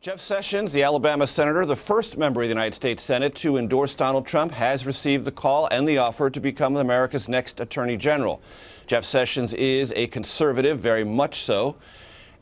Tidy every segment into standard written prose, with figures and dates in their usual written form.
Jeff Sessions, the Alabama senator, the first member of the United States Senate to endorse Donald Trump, has received the call and the offer to become America's next attorney general. Jeff Sessions is a conservative, very much so,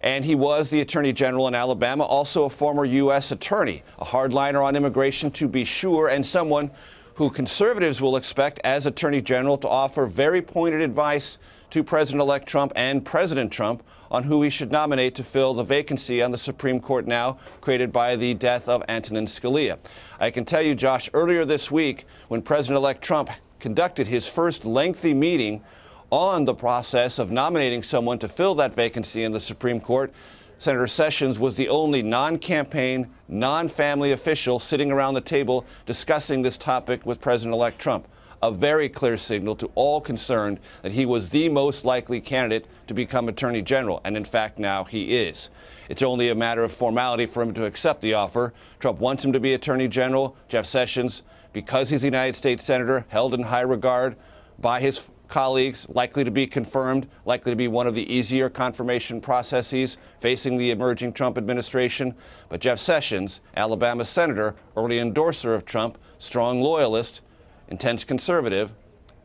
and he was the attorney general in Alabama, also a former U.S. attorney, a hardliner on immigration to be sure, and someone who conservatives will expect as attorney general to offer very pointed advice to President-elect Trump and President Trump on who he should nominate to fill the vacancy on the Supreme Court now created by the death of Antonin Scalia. I can tell you, Josh, earlier this week, when President-elect Trump conducted his first lengthy meeting on the process of nominating someone to fill that vacancy in the Supreme Court, Senator Sessions was the only non-campaign, non-family official sitting around the table discussing this topic with President-elect Trump. A very clear signal to all concerned that he was the most likely candidate to become Attorney General, and in fact now he is. It's only a matter of formality for him to accept the offer. Trump wants him to be Attorney General. Jeff Sessions, because he's a United States Senator, held in high regard by his colleagues, likely to be confirmed, likely to be one of the easier confirmation processes facing the emerging Trump administration. But Jeff Sessions, Alabama senator, early endorser of Trump, strong loyalist, intense conservative,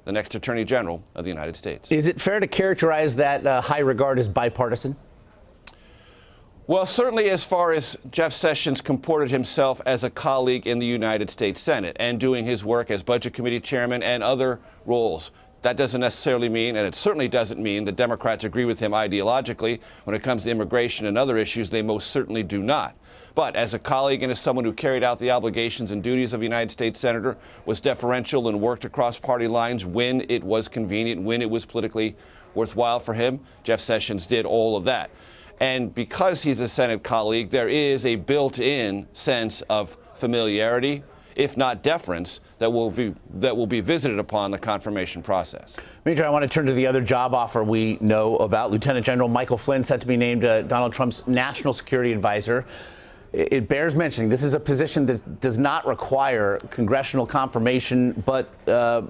the next Attorney General of the United States. Is it fair to characterize that high regard as bipartisan? Well, certainly as far as Jeff Sessions comported himself as a colleague in the United States Senate and doing his work as Budget Committee chairman and other roles. That doesn't necessarily mean, and it certainly doesn't mean, that Democrats agree with him ideologically. When it comes to immigration and other issues, they most certainly do not. But as a colleague and as someone who carried out the obligations and duties of a United States Senator, was deferential and worked across party lines when it was convenient, when it was politically worthwhile for him, Jeff Sessions did all of that. And because he's a Senate colleague, there is a built-in sense of familiarity, if not deference, that will be visited upon the confirmation process. Major, I want to turn to the other job offer we know about. Lieutenant General Michael Flynn set to be named Donald Trump's national security advisor. It bears mentioning this is a position that does not require congressional confirmation, but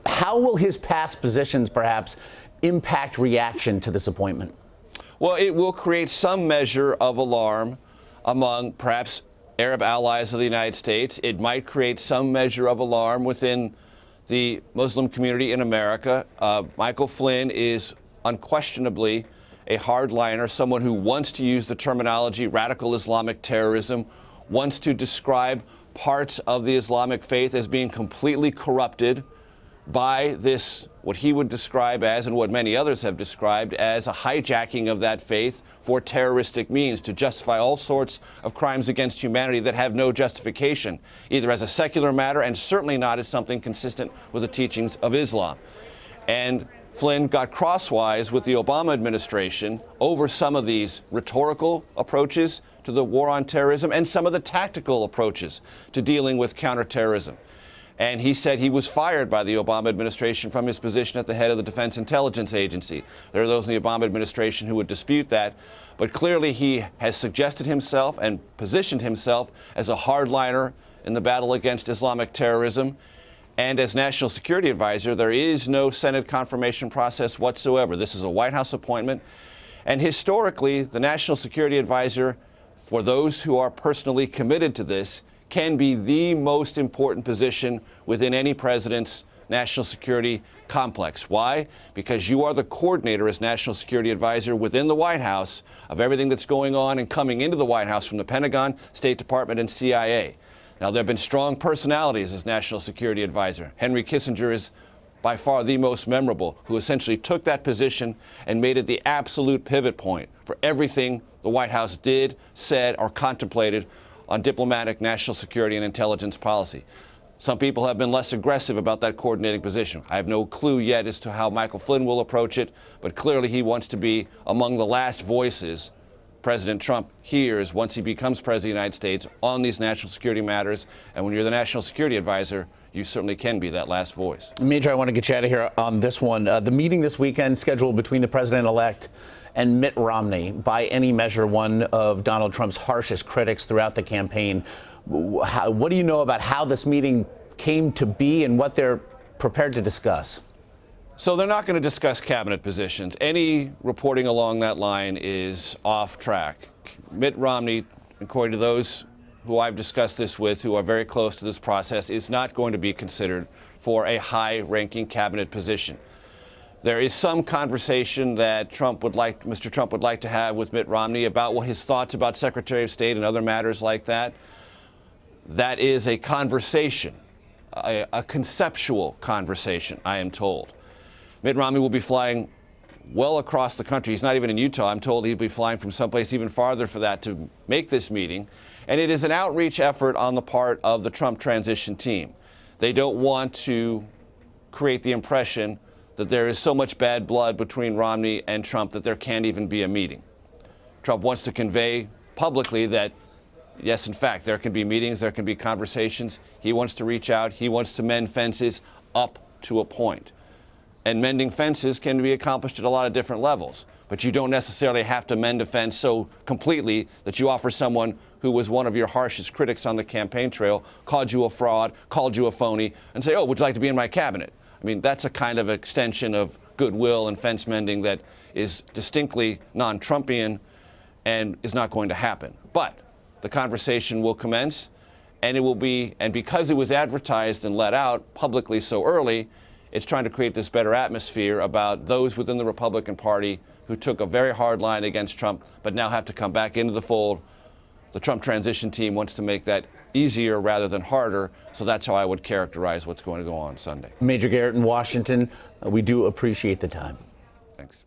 how will his past positions perhaps impact reaction to this appointment? Well, it will create some measure of alarm among perhaps Arab allies of the United States. It might create some measure of alarm within the Muslim community in America. Michael Flynn is unquestionably a hardliner, someone who wants to use the terminology radical Islamic terrorism, wants to describe parts of the Islamic faith as being completely corrupted by this, what he would describe as, and what many others have described as, a hijacking of that faith for terroristic means to justify all sorts of crimes against humanity that have no justification, either as a secular matter and certainly not as something consistent with the teachings of Islam. And Flynn got crosswise with the Obama administration over some of these rhetorical approaches to the war on terrorism and some of the tactical approaches to dealing with counterterrorism. And he said he was fired by the Obama administration from his position at the head of the Defense Intelligence Agency. There are those in the Obama administration who would dispute that. But clearly he has suggested himself and positioned himself as a hardliner in the battle against Islamic terrorism. And as National Security Advisor, there is no Senate confirmation process whatsoever. This is a White House appointment. And historically, the National Security Advisor, for those who are personally committed to this, can be the most important position within any president's national security complex. Why? Because you are the coordinator as National Security Advisor within the White House of everything that's going on and coming into the White House from the Pentagon, State Department, and CIA. Now, there have been strong personalities as National Security Advisor. Henry Kissinger is by far the most memorable, who essentially took that position and made it the absolute pivot point for everything the White House did, said, or contemplated on diplomatic, national security, and intelligence policy. Some people have been less aggressive about that coordinating position. I have no clue yet as to how Michael Flynn will approach it, but clearly he wants to be among the last voices President Trump hears once he becomes president of the United States on these national security matters. And when you're the national security advisor, you certainly can be that last voice. Major, I want to get you out of here on this one. The meeting this weekend scheduled between the president-elect and Mitt Romney, by any measure, one of Donald Trump's harshest critics throughout the campaign. What do you know about how this meeting came to be and what they're prepared to discuss? So they're not going to discuss cabinet positions. Any reporting along that line is off track. Mitt Romney, according to those who I've discussed this with, who are very close to this process, is not going to be considered for a high-ranking cabinet position. There is some conversation that Mr. Trump would like to have with Mitt Romney about what his thoughts about Secretary of State and other matters like that. That is a conversation, a conceptual conversation, I am told. Mitt Romney will be flying well across the country. He's not even in Utah. I'm told he'll be flying from someplace even farther for that to make this meeting. And it is an outreach effort on the part of the Trump transition team. They don't want to create the impression that there is so much bad blood between Romney and Trump that there can't even be a meeting. Trump wants to convey publicly that, yes, in fact, there can be meetings, there can be conversations. He wants to reach out. He wants to mend fences up to a point. And mending fences can be accomplished at a lot of different levels. But you don't necessarily have to mend a fence so completely that you offer someone who was one of your harshest critics on the campaign trail, called you a fraud, called you a phony, and say, oh, would you like to be in my cabinet? I mean, that's a kind of extension of goodwill and fence mending that is distinctly non-Trumpian and is not going to happen. But the conversation will commence, and it will be, and because it was advertised and let out publicly so early, it's trying to create this better atmosphere about those within the Republican Party who took a very hard line against Trump, but now have to come back into the fold. The Trump transition team wants to make that easier rather than harder, so that's how I would characterize what's going to go on Sunday. Major Garrett in Washington, we do appreciate the time. Thanks.